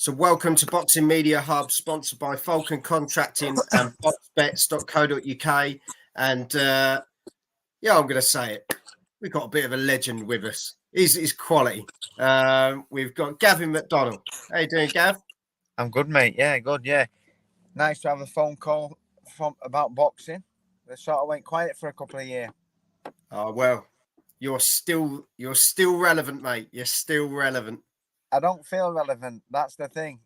So welcome to Boxing Media Hub, sponsored by Falcon Contracting and boxbets.co.uk. And I'm going to say it. We've got a bit of a legend with us. He's quality. We've got Gavin McDonnell. How you doing, Gav? I'm good, mate. Yeah, good. Yeah, nice to have a phone call about boxing. It sort of went quiet for a couple of years. Oh well, you're still relevant, mate. You're still relevant. I don't feel relevant. That's the thing.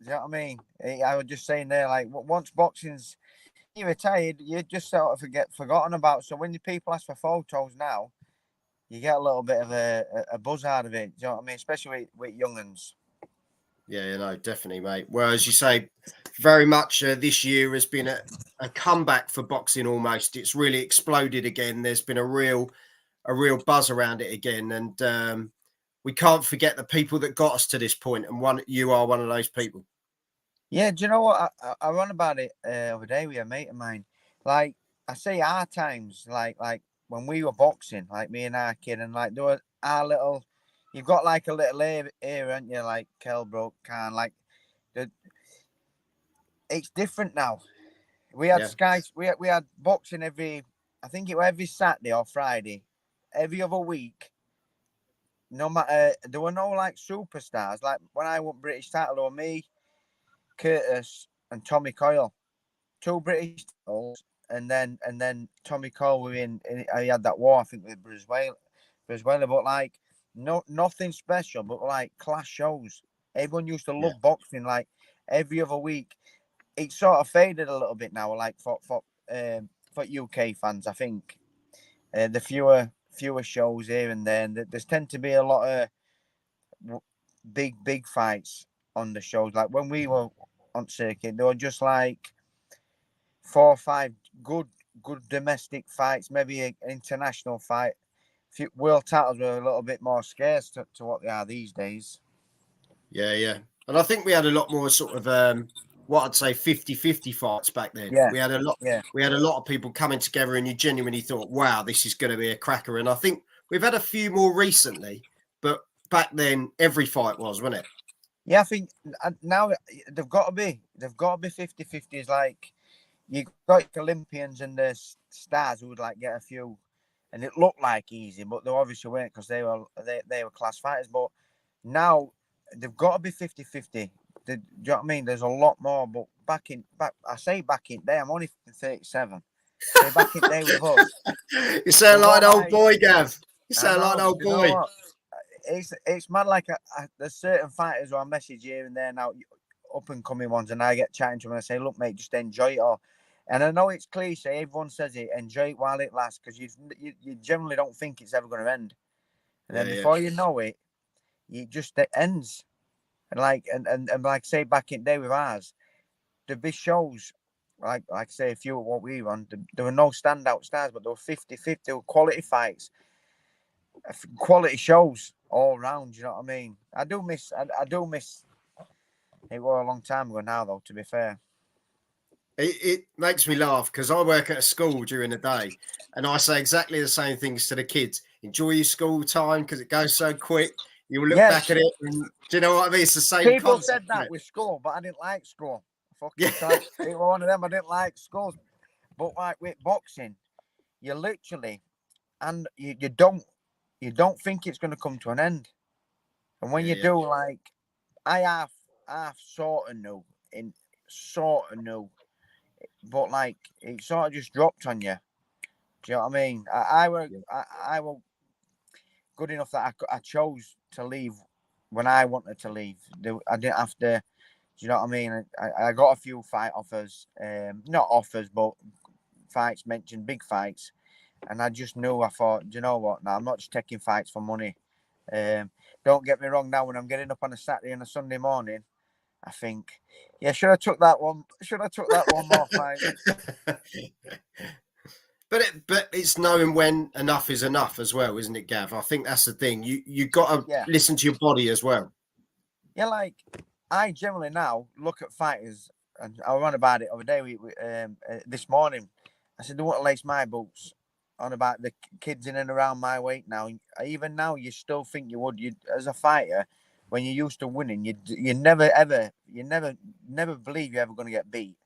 Do you know what I mean? I was just saying there, like once boxing's you're retired, you just sort of forgotten about. So when the people ask for photos now, you get a little bit of a buzz out of it. Do you know what I mean? Especially with young'uns. Yeah, definitely, mate. Well, as you say, very much this year has been a comeback for boxing almost. It's really exploded again. There's been a real buzz around it again. And we can't forget the people that got us to this point. And you are one of those people. Yeah, do you know what? I run about it other day with a mate of mine. Like, I say our times, like when we were boxing, like me and our kid, and like there were our little, you've got like a little area, haven't you? Like Kelbrook, Khan, like, it's different now. We had we had boxing I think it was every Saturday or Friday, every other week. No matter, there were no like superstars. Like when I won British title, or me, Curtis and Tommy Coyle, two British titles, and then Tommy Coyle were in. He had that war, I think, with Venezuela, but like nothing special, but like class shows. Everyone used to love boxing. Like every other week, it sort of faded a little bit now. Like for UK fans, I think the fewer shows here and there. And there's tend to be a lot of big fights on the shows. Like when we were on circuit, they were just like 4 or 5 good domestic fights, maybe an international fight. World titles were a little bit more scarce to what they are these days. Yeah. And I think we had a lot more sort of what I'd say 50-50 fights back then. Yeah. We had a lot of people coming together, and you genuinely thought, wow, this is going to be a cracker. And I think we've had a few more recently, but back then every fight wasn't it? Yeah, I think now they've got to be 50-50s. Like you got Olympians and the stars who would like get a few, and it looked like easy, but they obviously weren't because they were class fighters. But now they've got to be 50-50. Do you know what I mean? There's a lot more, but back in day, I'm only 37. So back in day with us, you sound like an old boy, Gav. You sound like an old boy. It's mad. Like there's certain fighters who I message here and there now, up and coming ones, and I get chatting to them and I say, look, mate, just enjoy it all. And I know it's cliche, everyone says it, enjoy it while it lasts, because you generally don't think it's ever going to end. And then before you know it, it ends. And like say back in the day with ours, the big shows, like say a few of what we run, there were no standout stars, but there were 50-50, there were quality fights, quality shows all round. You know what I mean? I do miss. It was a long time ago now, though. To be fair, it makes me laugh because I work at a school during the day, and I say exactly the same things to the kids. Enjoy your school time because it goes so quick. You will look back at it, and do you know what I mean? It's the same. People concept, said that with school, but I didn't like school. It was one of them. I didn't like schools, but like with boxing, you literally, and you don't think it's going to come to an end, and when you do, like I half sort of knew, but like it sort of just dropped on you. Do you know what I mean? I were good enough that I chose to leave when I wanted to leave. I didn't have to. Do you know what I mean? I got a few fight offers, not offers, but fights mentioned, big fights, and I just knew. I thought, do you know what? Now I'm not just taking fights for money. Don't get me wrong. Now when I'm getting up on a Saturday and a Sunday morning, I think, yeah, should I took that one? Should I took that one more fight? But it's knowing when enough is enough as well, isn't it, Gav? I think that's the thing. You got to listen to your body as well. Yeah, like I generally now look at fighters, and I ran about it the other day. This morning, I said, "Don't want to lace my boots." On about the kids in and around my weight now. Even now, you still think you would. You as a fighter, when you're used to winning, you never believe you're ever going to get beat.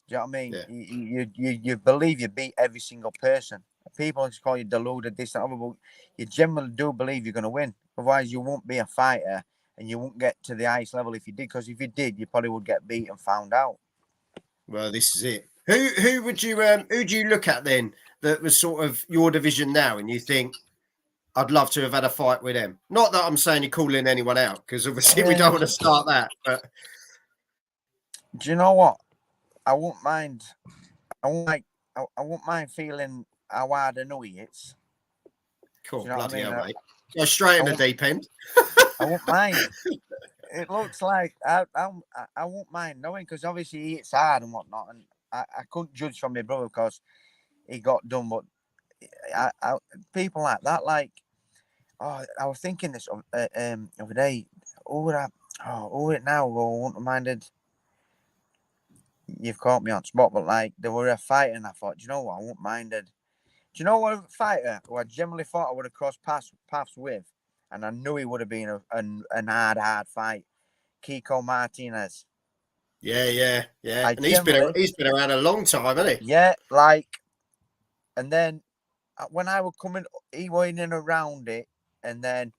Do you know what I mean? Yeah. You believe you beat every single person. People just call you deluded, this and other, but you generally do believe you're going to win. Otherwise, you won't be a fighter and you won't get to the highest level if you did. Because if you did, you probably would get beat and found out. Well, this is it. Who would you who do you look at then that was sort of your division now, and you think I'd love to have had a fight with them? Not that I'm saying you're calling anyone out, because obviously we don't want to start that. But do you know what? I won't mind. I won't mind feeling how hard Inoue is. cool, Do you know what I bloody mean? hell, mate. Go straight in the deep end. I won't mind. It looks like I won't mind knowing, because obviously it's hard and whatnot, and I couldn't judge from my brother because he got done. But people like that, like, I was thinking this other day. Who would I? Who would it now? Who wouldn't have minded? You've caught me on spot, but like they were a fighter, and I thought, do you know what? I wouldn't minded. Do you know what, a fighter who I generally thought I would have crossed paths with, and I knew he would have been an hard fight? Kiko Martinez. Yeah. I And he's been around a long time, hasn't he? yeah, like, and then when I was coming, he went in around it, and then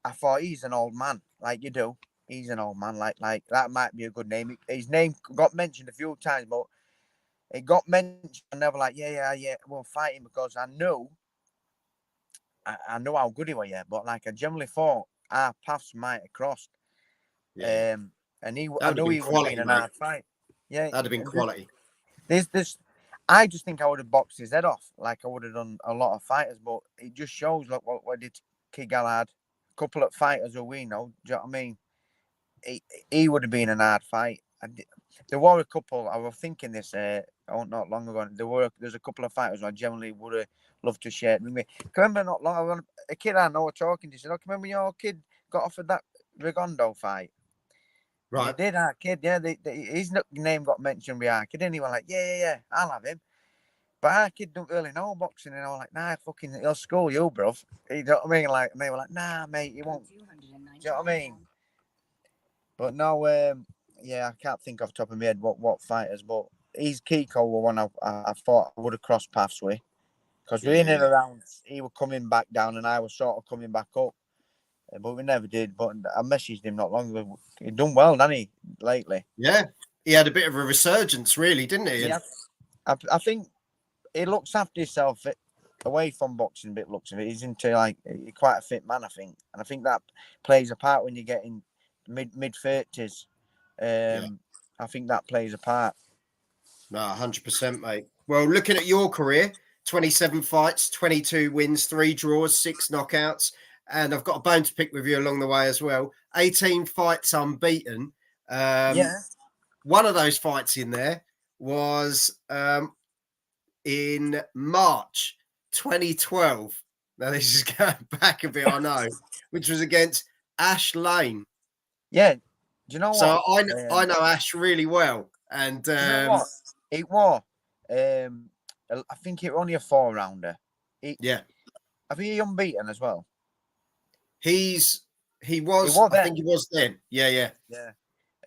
I thought he's an old man, like you do. He's an old man, like that might be a good name. His name got mentioned a few times, but it got mentioned, and they were like, yeah, we'll fight him, because I knew how good he was, yeah. But like I generally thought our paths might have crossed. Yeah. And That I would have knew been he would have quality, been an mate. hard fight. Yeah, That'd have been quality. there's this. I just think I would have boxed his head off, like I would have done a lot of fighters. But it just shows, like, what did Kid Galahad? A couple of fighters who we know. Do you know what I mean? He would have been an hard fight. There were a couple. I was thinking this not long ago. There's a couple of fighters I generally would have loved to share it with me. Remember not long ago, a kid I know talking to said, "Oh, remember your kid got offered that Rigondo fight?" Right. You did, our kid. Yeah, his name got mentioned with our kid, and he was like, "Yeah, I'll have him." But our kid don't really know boxing, and I was like, "Nah, fucking, he'll school you, bruv." You know what I mean? Like, and they were like, "Nah, mate, you won't." Do you know what I mean? But no, yeah, I can't think off the top of my head what fighters, but he's Kiko were one I thought I would have crossed paths with, because we're in and around. He was coming back down, and I was sort of coming back up, but we never did. But I messaged him not long ago. He done well, didn't he, lately? Yeah. He had a bit of a resurgence, really, didn't he? Yeah, I think he looks after himself away from boxing. A bit looks of it. He's into like quite a fit man, I think, and I think that plays a part when you get in mid-30s. I think that plays a part. No, 100%, mate. Well, looking at your career, 27 fights, 22 wins, 3 draws, 6 knockouts. And I've got a bone to pick with you along the way as well. 18 fights unbeaten. Yeah. One of those fights in there was in March 2012. Now, this is going back a bit, I know, which was against Ash Lane. Yeah. Do you know So what? I know Ash really well. And do you know what? It was. I think it was only a 4-rounder. Yeah. I think he unbeaten as well. He was I then. think he was then. Yeah.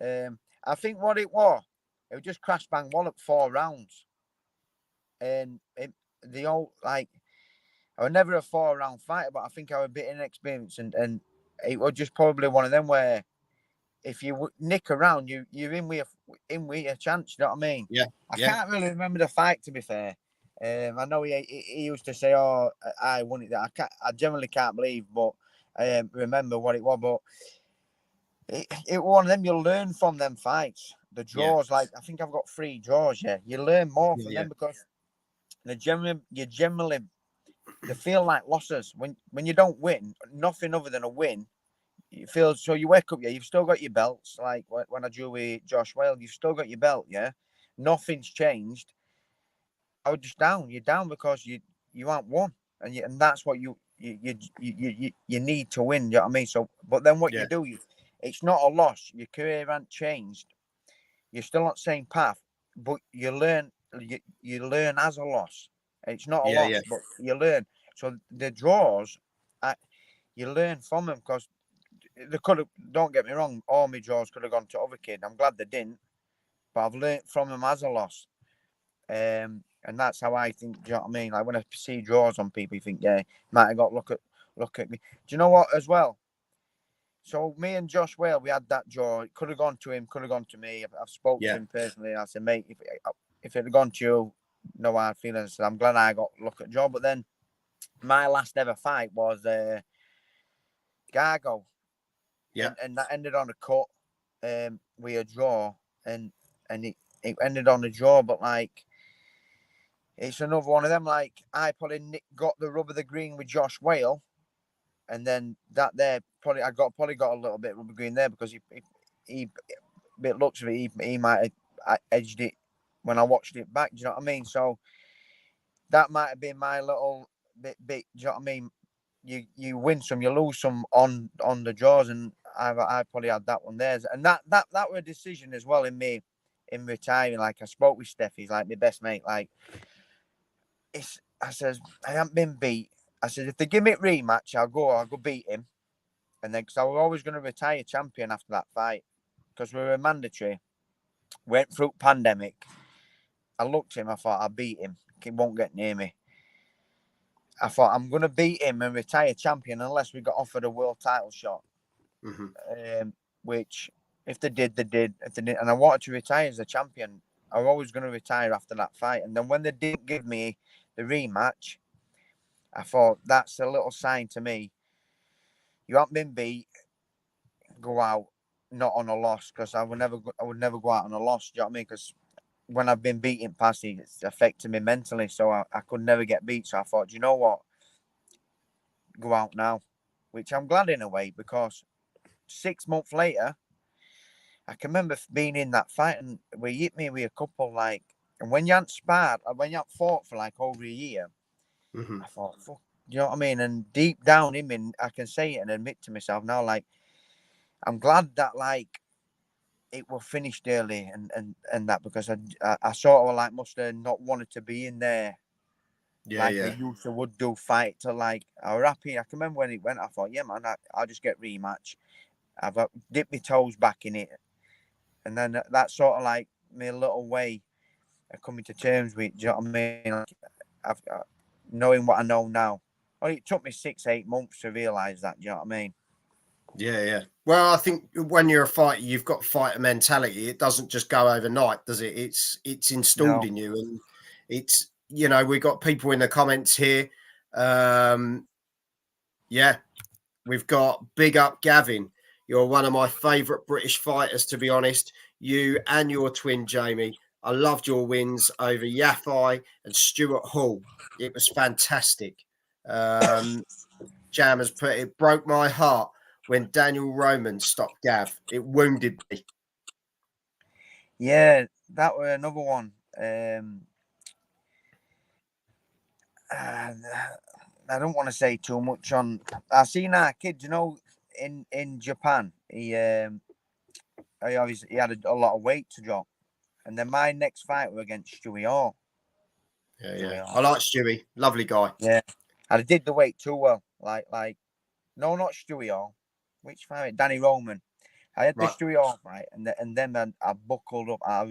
Yeah. I think what it was just crash bang wallop 4 rounds. And the old, like, I was never a 4-round fighter, but I think I was a bit inexperienced, and it was just probably one of them where if you nick around, you're in with a chance. You know what I mean? Yeah. I can't really remember the fight, to be fair. I know he used to say, "Oh, I won it." I generally can't believe, but I remember what it was. But it was one of them. You'll learn from them fights. The draws, like I think I've got 3 draws. Yeah, you learn more from them because they generally they feel like losses when you don't win. Nothing other than a win. You feel so. You wake up, you've still got your belts. Like when I drew with Josh Whale, you've still got your belt. Yeah, nothing's changed. I was just down. You're down because you haven't won, and that's what you need to win. You know what I mean? So, but then what you do, it's not a loss. Your career hasn't changed. You're still on the same path, but you learn. You learn as a loss. It's not a loss, but you learn. So the draws, you learn from them because they could have. Don't get me wrong. All my draws could have gone to other kid. I'm glad they didn't, but I've learnt from them as a loss. And that's how I think. Do you know what I mean? Like when I see draws on people, you think, yeah, might have got look at me. Do you know what as well? So me and Josh Whale, we had that draw. It could have gone to him, could have gone to me. I've spoke to him personally. I said, mate, if it had gone to you, no hard feelings. I said, I'm glad I got look at draw. But then my last ever fight was Gargo. Yeah. And that ended on a cut. We a draw, and it ended on a draw. But like, it's another one of them. Like I probably got the rub of the green with Josh Whale, and then that there probably got a little bit of rubber green there because he bit looks of it. He might have edged it when I watched it back. Do you know what I mean? So that might have been my little bit. Do you know what I mean? You win some, you lose some on the draws, and I probably had that one there, and that were a decision as well in me in retiring. Like I spoke with Steph, he's like my best mate. Like I says I haven't been beat. I said if they give me a rematch, I'll go beat him, and then because I was always going to retire champion after that fight because we were mandatory. Went through pandemic. I looked at him. I thought I'll beat him. He won't get near me. I thought I'm going to beat him and retire champion unless we got offered a world title shot. Mm-hmm. Which, if they did, they did. If they didn't, and I wanted to retire as a champion. I was always going to retire after that fight. And then when they didn't give me the rematch, I thought that's a little sign to me. You haven't been beat. Go out not on a loss because I would never go out on a loss. Do you know what I mean? Because when I've been beaten past, it's affected me mentally, so I could never get beat. So I thought, you know what? Go out now, which I'm glad in a way because 6 months later, I can remember being in that fight and we hit me with a couple like, and when you hadn't sparred, when you hadn't fought for like over a year, Mm-hmm. I thought, fuck, do you know what I mean? And deep down in me, I can say it and admit to myself now, like, I'm glad that like it was finished early and that because I sort of like must have not wanted to be in there. Yeah, Like yeah. I used to would do fight to like I was happy. I can remember when it went. I thought, yeah, man, I'll just get rematch. I've dipped my toes back in it, and then that sort of like me a little way of coming to terms with. Do you know what I mean? Like, I've knowing what I know now. Well, it took me 6-8 months to realize that. Do you know what I mean? Yeah, yeah. Well, I think when you're a fighter, you've got fighter mentality. It doesn't just go overnight, does it? It's installed No. in you, and it's we got people in the comments here. Yeah, we've got big up Gavin. You're one of my favourite British fighters, to be honest. You and your twin Jamie. I loved your wins over Yafai and Stuart Hall. It was fantastic. Jam has put it broke my heart when Daniel Roman stopped Gav. It wounded me. Yeah, that was another one. I don't want to say too much on. I seen our kid, in Japan. He obviously he had a lot of weight to drop, and then my next fight was against Stewie Hall. Yeah, yeah. Stewie I Hall. like Stewie. Lovely guy. Yeah, I did the weight too well. No, not Stewie Hall. Which fight? Danny Roman. I had the Right. Stewie Hall fight, and then I buckled up. I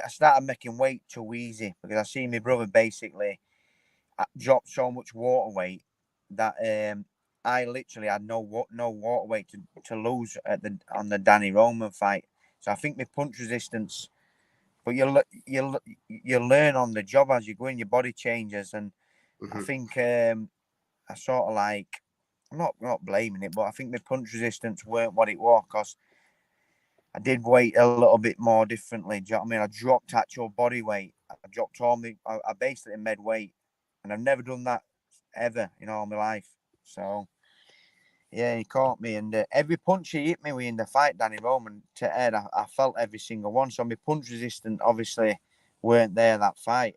started making weight too easy because I see my brother basically dropped so much water weight that I literally had no water weight to lose on the Danny Roman fight. So I think my punch resistance, but you learn on the job as you go in, your body changes, and I think I sort of like I'm not blaming it, but I think my punch resistance weren't what it was because I did weight a little bit more differently. Do you know what I mean? I dropped actual body weight. I dropped I basically made weight, and I've never done that ever in all my life. So yeah, he caught me, and every punch he hit me with in the fight, Danny Roman to head, I felt every single one. So my punch resistance obviously weren't there that fight.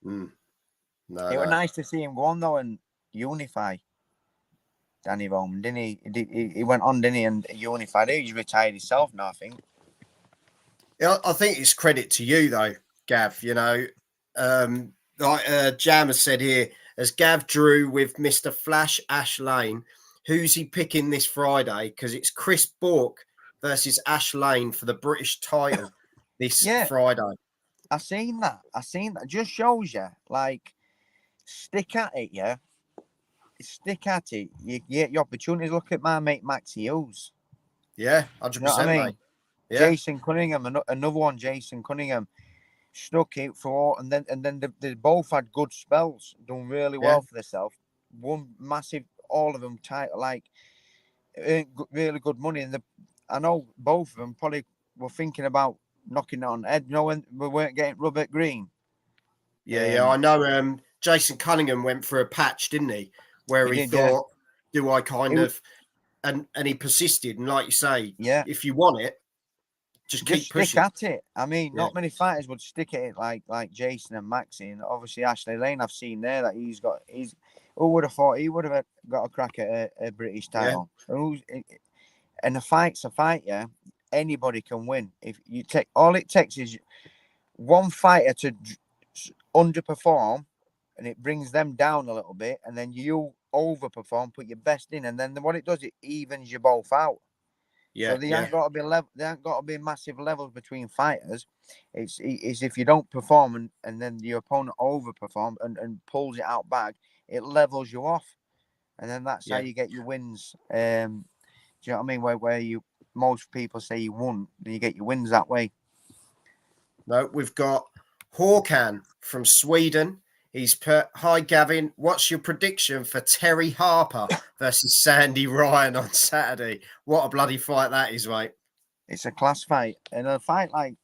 No, It was no. nice to see him go on though and unify. Danny Roman, didn't he? He went on, didn't he? And unified. He's retired himself now, I think. Yeah, I think it's credit to you though, Gav. Like Jam has said here, as Gav drew with Mr. Flash Ash Lane, who's he picking this Friday? Because it's Chris Bourke versus Ash Lane for the British title this Friday. I seen that. Just shows you, like, stick at it, yeah. Stick at it. You get your opportunities. Look at my mate Max Hughes. Yeah, 100%, you know what I mean? mate. Yeah. Jason Cunningham, another one. Jason Cunningham stuck it for, and then they both had good spells, done really well for themselves. One massive, all of them tight, like earned really good money. And I know both of them probably were thinking about knocking it on the head. You know, when we weren't getting Robert Green. Yeah, I know. Jason Cunningham went for a patch, didn't he? Where he thought, "Do I kind of?" And he persisted. And like you say, if you want it, just keep pushing. Stick at it. I mean, not many fighters would stick at it like Jason and Maxie. And obviously Ashley Lane, I've seen there that who would have thought he would have got a crack at a British title? And a fight's a fight, yeah. Anybody can win. If you take, all it takes is one fighter to underperform, and it brings them down a little bit, and then you overperform, put your best in, and then what it does, it evens you both out. So there ain't got to be there ain't got to be massive levels between fighters. It's if you don't perform and then your opponent overperforms and pulls it out back, it levels you off, and then that's how you get your wins. Do you know what I mean? Where most people say you won, then you get your wins that way. No, we've got Håkan from Sweden. He's put, "Hi Gavin, what's your prediction for Terry Harper versus Sandy Ryan on Saturday?" What a bloody fight that is, mate. It's a class fight. And a fight like,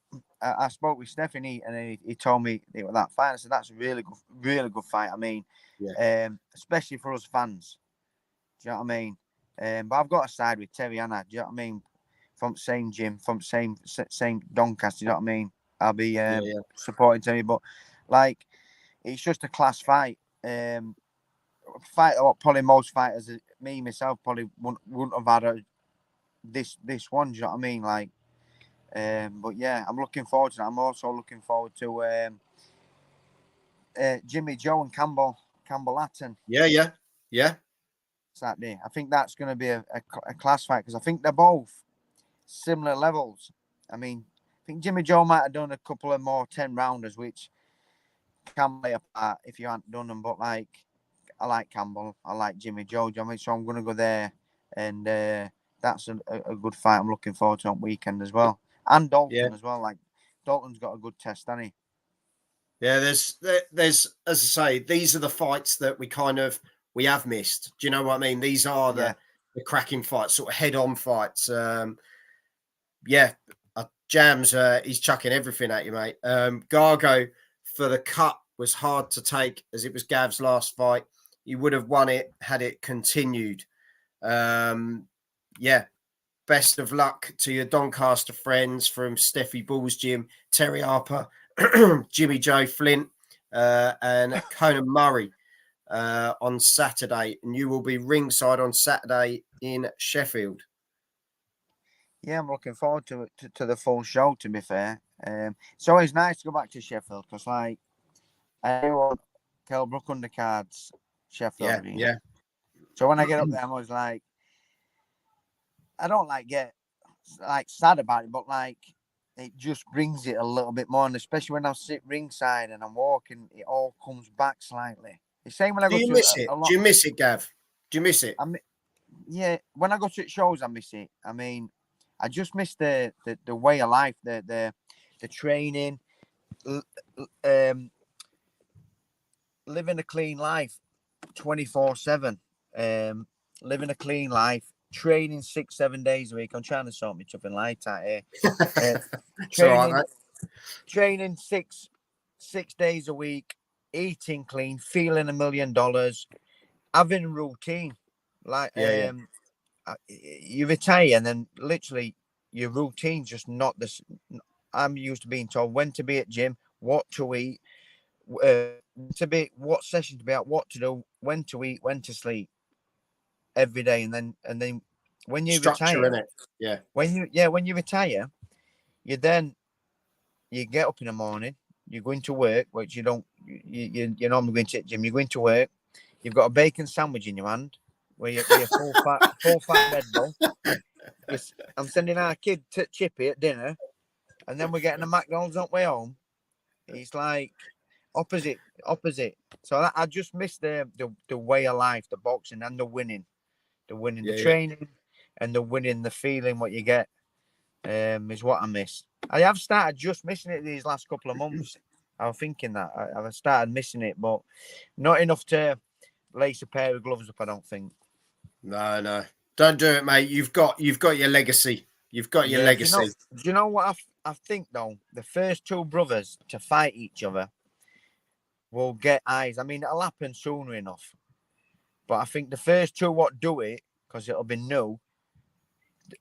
I spoke with Stephanie and he told me it was that fight. I said, that's a really good fight. I mean, especially for us fans. Do you know what I mean? But I've got to side with Terry, Anna. Do you know what I mean? From the same gym, from same Doncaster, you know what I mean? I'll be supporting Terry. But, like, it's just a class fight. Fight what probably most fighters, me myself, probably wouldn't have had this one. Do you know what I mean? Like, but yeah, I'm looking forward to that. I'm also looking forward to Jimmy Joe and Campbell Hatton. Yeah. Saturday. I think that's going to be a class fight because I think they're both similar levels. I mean, I think Jimmy Joe might have done a couple of more 10 rounders, which can play a part if you hadn't done them. But like, I like Campbell, I like Jimmy Joe. I mean, so I'm going to go there, and that's a good fight. I'm looking forward to on weekend as well, and Dalton as well. Like, Dalton's got a good test, hasn't he? Yeah, there's as I say, these are the fights that we have missed. Do you know what I mean? These are the cracking fights, sort of head-on fights. Jams, he's chucking everything at you, mate. Gargo for the cut was hard to take as it was Gav's last fight. He would have won it had it continued. Best of luck to your Doncaster friends from Steffi Bull's gym, Terry Harper, Jimmy Joe Flint, and Conan Murray on Saturday. And you will be ringside on Saturday in Sheffield. Yeah, I'm looking forward to the full show, to be fair. It's always nice to go back to Sheffield because, like, I want Kelbrook undercards, Sheffield. Yeah. So when I get up there, I'm always like, I don't get sad about it, but like it just brings it a little bit more. And especially when I sit ringside and I'm walking, it all comes back slightly. The same when I go to it? Do you miss it, Gav? Do you miss it? When I go to shows, I miss it. I mean, I just miss the way of life, the training, living a clean life, 24/7. Living a clean life, training 6-7 days a week. I'm trying to sort me something light out here. Training 6 days a week, eating clean, feeling $1 million, having a routine. Like you retire and then literally your routine's just not this. I'm used to being told when to be at gym, what to eat, what session to be at, what to do, when to eat, when to sleep every day. And then when you structure retire, in it. Yeah. When you retire, you get up in the morning, you're going to work, which you're normally going to the gym, you're going to work, you've got a bacon sandwich in your hand, with your full fat Red Bull. I'm sending our kid to Chippy at dinner, and then we're getting a McDonald's on the way home. He's like opposite. So I just miss the way of life, the boxing and the winning, the training, and the winning, the feeling what you get. Is what I miss. I have started just missing it these last couple of months. I was thinking that I've started missing it, but not enough to lace a pair of gloves up. I don't think. No, don't do it, mate. You've got your legacy. You've got your legacy. Do you know what I think though? The first two brothers to fight each other will get eyes. I mean, it'll happen sooner enough, but I think the first two what do it because it'll be new.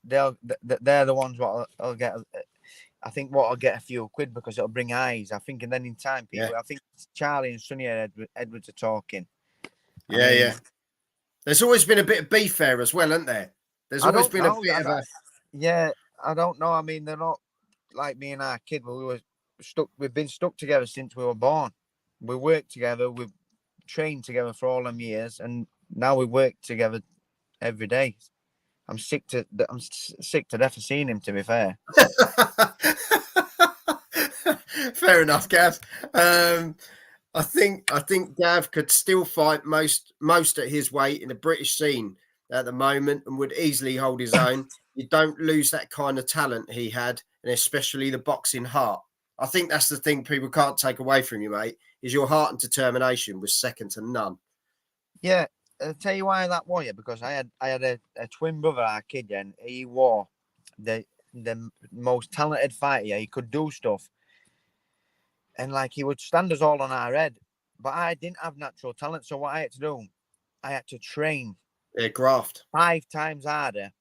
They're the ones what will get. I think what will get a few quid because it'll bring eyes. I think, and then in time, people. I think Charlie and Sonny Edwards are talking. Yeah. There's always been a bit of beef there as well, isn't there? There's always been a bit of a. Yeah, I don't know. I mean, they're not like me and our kid. We were stuck. We've been stuck together since we were born. We worked together. We've trained together for all them years, and now we work together every day. I'm sick to death of seeing him. To be fair. Fair enough, Gav. I think Gav could still fight most at his weight in the British scene at the moment and would easily hold his own. You don't lose that kind of talent he had, and especially the boxing heart. I think that's the thing people can't take away from you, mate, is your heart and determination was second to none. Yeah, I'll tell you why that was, because I had a twin brother, our kid, and he was the most talented fighter. He could do stuff. And like he would stand us all on our head. But I didn't have natural talent. So what I had to do, I had to train. Yeah, graft. 5 times harder.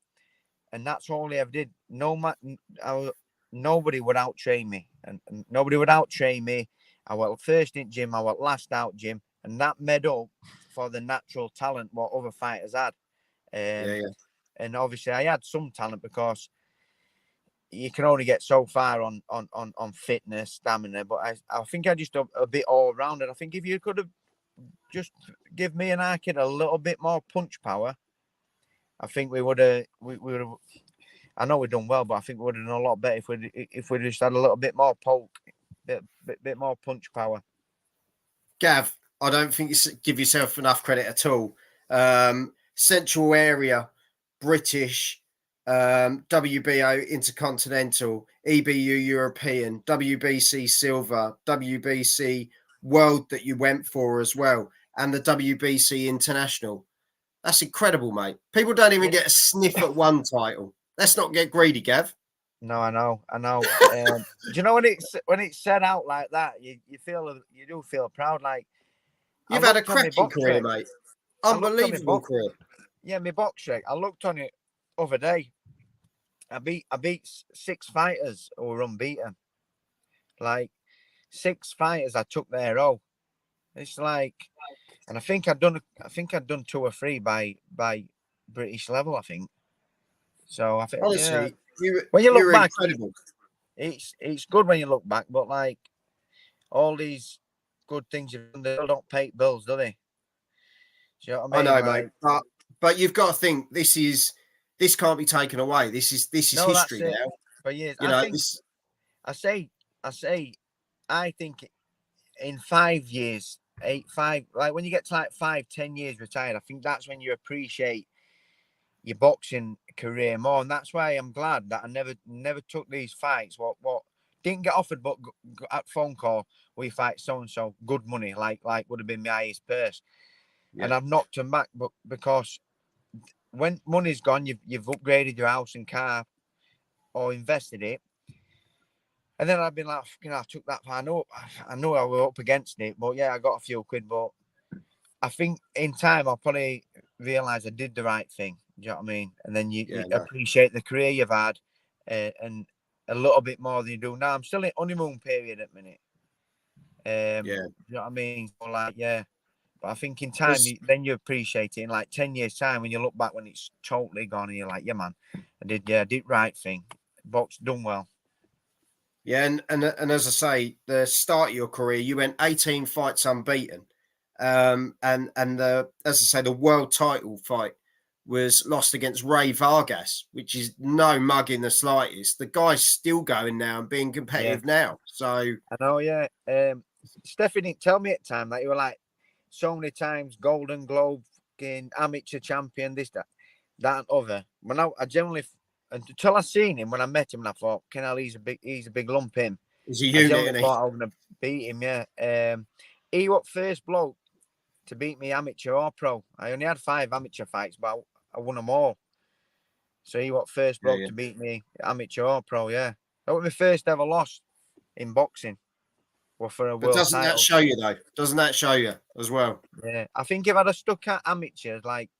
And that's all I ever did. Nobody would out-train me. And nobody would out-train me. I was first in gym. I was last out gym. And that made up for the natural talent what other fighters had. And obviously I had some talent because you can only get so far on fitness, stamina. But I think I just a bit all round. And I think if you could have just give me and our kid a little bit more punch power, I think we would have. I know we've done well, but I think we would have done a lot better if we just had a little bit more poke, bit more punch power. Gav, I don't think you give yourself enough credit at all. Central area, British, WBO Intercontinental, EBU European, WBC Silver, WBC World that you went for as well, and the WBC International. That's incredible, mate. People don't even get a sniff at one title. Let's not get greedy, Gav. No, I know. Do you know when it's said out like that, you do feel proud. Like you've had a cracking career, mate. Unbelievable career. Yeah, my box rec. I looked on it other day. I beat 6 fighters who were unbeaten. Like 6 fighters I took their own. It's like, and I think I'd done 2 or 3 by British level. I think. So I think honestly, when you look back, incredible. It's good when you look back, but like all these good things you've done, they don't pay bills, do they? Do you know what I mean? I know, mate. But you've got to think this can't be taken away. This is history now. For years, I think in 5 years, 5 like when you get to like 5-10 years retired, I think that's when you appreciate your boxing career more, and that's why I'm glad that I never took these fights. What didn't get offered, but at phone call we fight so and so, good money, like would have been my highest purse, and I've knocked them back, but because when money's gone, you've upgraded your house and car or invested it, and then I've been like, I took that. I know I was up against it, but yeah, I got a few quid, but I think in time I'll probably realise I did the right thing. Do you know what I mean? And then you appreciate the career you've had and a little bit more than you do now. I'm still in honeymoon period at the minute. Do you know what I mean? So but I think in time, then you appreciate it. In like 10 years' time, when you look back when it's totally gone, and you're like, yeah, man, I did right thing. Box done well. Yeah, and as I say, the start of your career, you went 18 fights unbeaten. And as I say, the world title fight was lost against Ray Vargas, which is no mug in the slightest. The guy's still going now and being competitive now. So I know, yeah. Stephanie didn't tell me at the time that you were like so many times Golden Globe, amateur champion, this, that, and other. When I generally, until I seen him when I met him, and I thought, Kenal, he's a big lump. Him. he's a I unit, generally isn't thought I was gonna beat him. Yeah. He was first bloke to beat me amateur or pro. I only had 5 amateur fights, but I won them all. So he was first bloke to beat me amateur or pro. Yeah. That was my first ever loss in boxing. Well, for a But world doesn't title. that show you though? Doesn't that show you as well? Yeah, I think if I'd have stuck at amateurs like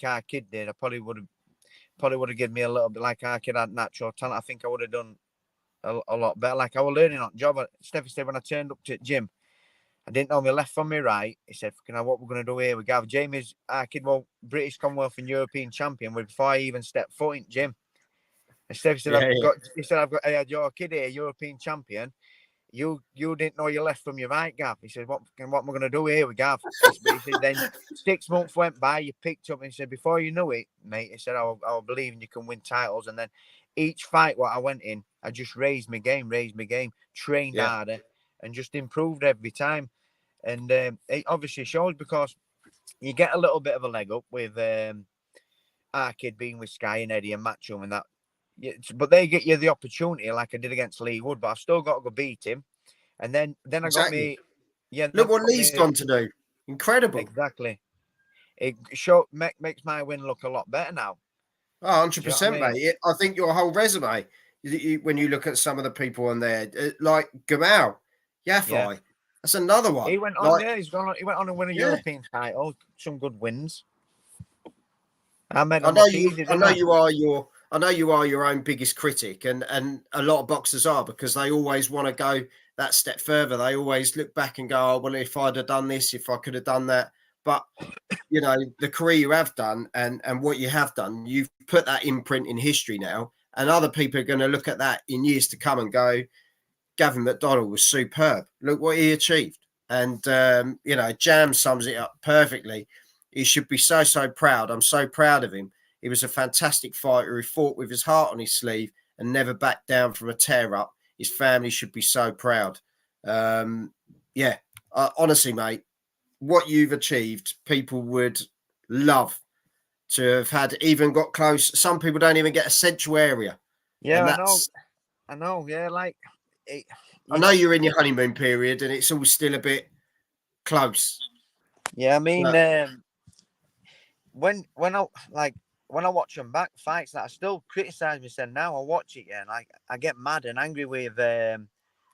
our kid did, I probably would have given me a little bit like our kid had natural talent. I think I would have done a lot better. Like I was learning on job. Steffi said when I turned up to the gym, I didn't know my left from my right. He said, what we're going to do here with Gav. Jamie's our kid, well, British, Commonwealth and European champion before I even stepped foot in the gym. And Steffi said, I had your kid here, European champion. You didn't know your left from your right, Gav. He said, what am I going to do here with Gav? He said, then 6 months went by, you picked up, and he said, before you knew it, mate, he said, I'll believe you can win titles. And then each fight what I went in, I just raised my game, trained harder, and just improved every time. And it obviously shows because you get a little bit of a leg up with our kid being with Sky and Eddie and Matchroom and that. But they get you the opportunity like I did against Lee Wood, but I've still got to go beat him. And then I got me. Yeah, look what Lee's gone to do. Incredible. Exactly. It makes my win look a lot better now. Oh, 100%, mate. I think your whole resume, when you look at some of the people on there, like Gamal, Yafai, that's another one. He went on, he went on and win a European title, some good wins. I know you are your own biggest critic, and a lot of boxers are, because they always want to go that step further. They always look back and go, oh, well, if I'd have done this, if I could have done that. But the career you have done and what you have done, you've put that imprint in history now, and other people are going to look at that in years to come and go, Gavin McDonnell was superb. Look what he achieved. And Jam sums it up perfectly. He should be so proud. I'm so proud of him. He was a fantastic fighter who fought with his heart on his sleeve and never backed down from a tear-up. His family should be so proud. Honestly, mate, what you've achieved, people would love to have had, even got close. Some people don't even get a central area. Yeah, I know. Yeah, like... I know you're in your honeymoon period and it's all still a bit close. Yeah, I mean... When I watch them back fights that I still criticize myself now, I watch it and I get mad and angry with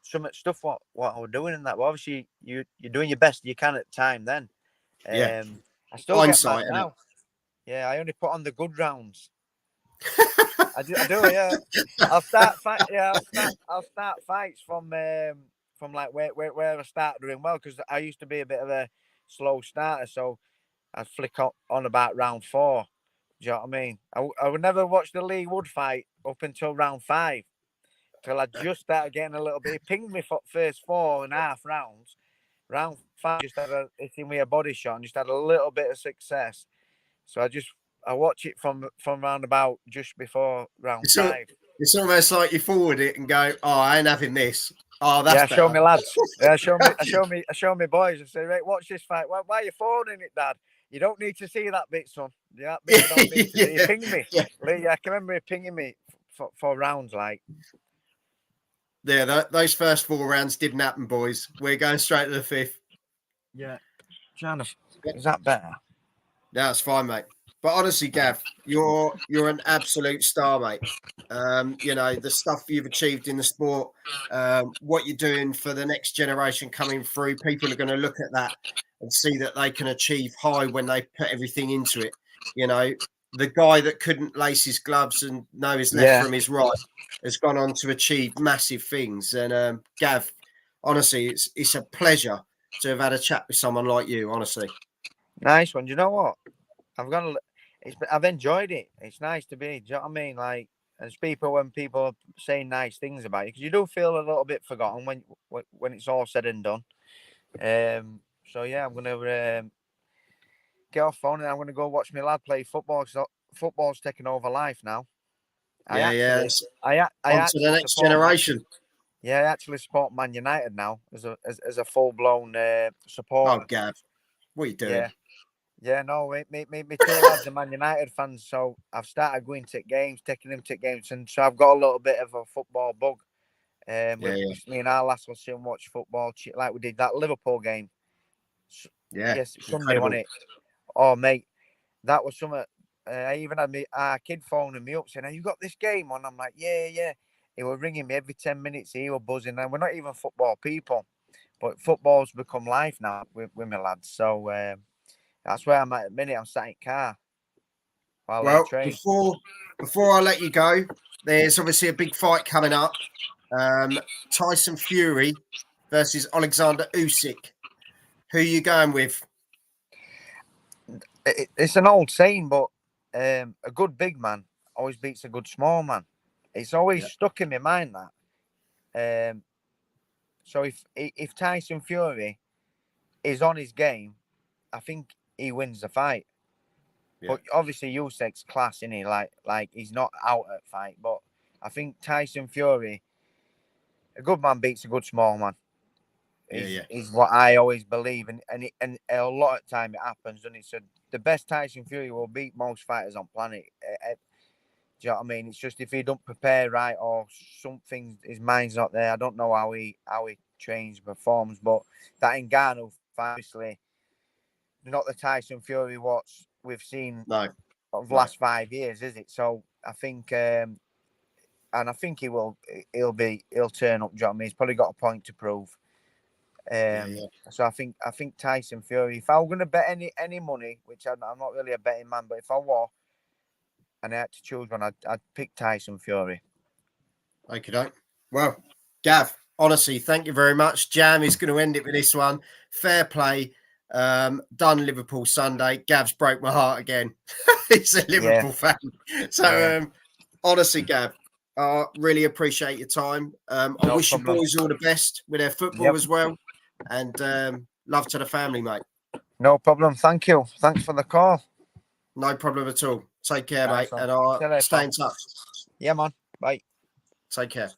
some stuff what I was doing and that. But obviously you're doing your best you can at the time then. I still get mad now. Yeah, I only put on the good rounds. I do, yeah. I'll start fights from like where I started doing well, because I used to be a bit of a slow starter, so I'd flick on about round 4. Do you know what I mean? I would never watch the Lee Wood fight up until round 5, till I just started getting a little bit. He pinged me for first 4.5 rounds. Round 5, just had hitting me a body shot and just had a little bit of success. So I watch it from round about just before round 5. It's almost like you forward it and go, "Oh, I ain't having this." Oh, that's better. Show me lads. I show me boys and say, right, watch this fight. Why are you forwarding it, Dad? You don't need to see that bit, son. That bit you don't need to see. You ping me. Yeah. I can remember he pinging me for rounds like. Yeah, those first 4 rounds didn't happen, boys. We're going straight to the 5th. Yeah. Is that better? No, it's fine, mate. But honestly, Gav, you're an absolute star, mate. The stuff you've achieved in the sport, what you're doing for the next generation coming through, people are going to look at that and see that they can achieve high when they put everything into it. The guy that couldn't lace his gloves and know his left from his right has gone on to achieve massive things. And Gav, honestly, it's a pleasure to have had a chat with someone like you, honestly. Nice one. Do you know what? I've enjoyed it. It's nice to be. Do you know what I mean? Like, as when people say nice things about you, because you do feel a little bit forgotten when it's all said and done. So yeah, I'm gonna get off phone and I'm going to go watch my lad play football. So football's taking over life now. I It's on to actually the next support generation. I actually support Man United now as a full blown supporter. Oh, Gav, what are you doing? Yeah, no, me two lads are Man United fans, so I've started going to games, taking them to games, and so I've got a little bit of a football bug. Me and our lads will sit and watch football, like we did that Liverpool game. Yes, Sunday, wasn't it? Oh, mate, that was something. I even had our kid phoning me up saying, "Have you got this game on?" I'm like, yeah. He was ringing me every 10 minutes. He was buzzing, and we're not even football people, but football's become life now with my lads. So that's where I'm at the minute. I'm sat in car while they train. Before I let you go, there's obviously a big fight coming up. Tyson Fury versus Alexander Usyk. Who are you going with? It's an old saying, but a good big man always beats a good small man. It's always stuck in my mind that. So if Tyson Fury is on his game, I think he wins the fight. Yeah. But obviously Usyk's class, isn't he? Like he's not out at fight, but I think Tyson Fury, a good man beats a good small man. Is what I always believe, and a lot of time it happens, and it's the best Tyson Fury will beat most fighters on planet. Do you know what I mean? It's just if he don't prepare right or something, his mind's not there. I don't know how he trains, performs, but that Ngannou, obviously, not the Tyson Fury what we've seen of the last 5 years, is it? So I think, and I think he'll turn up. Do you know what I mean? He's probably got a point to prove. So I think Tyson Fury. If I were going to bet any money, which I'm not really a betting man, but if I were and I had to choose one, I'd pick Tyson Fury. Okay, well, Gav, honestly, thank you very much. Jam is going to end it with this one. Fair play. Done Liverpool Sunday. Gav's broke my heart again. He's a Liverpool fan. So honestly, Gav, I really appreciate your time. I wish you boys all the best with their football as well. And love to the family, mate. No problem. Thank you. Thanks for the call. No problem at all. Take care, mate. And I'll stay in touch. Yeah, man. Bye. Take care.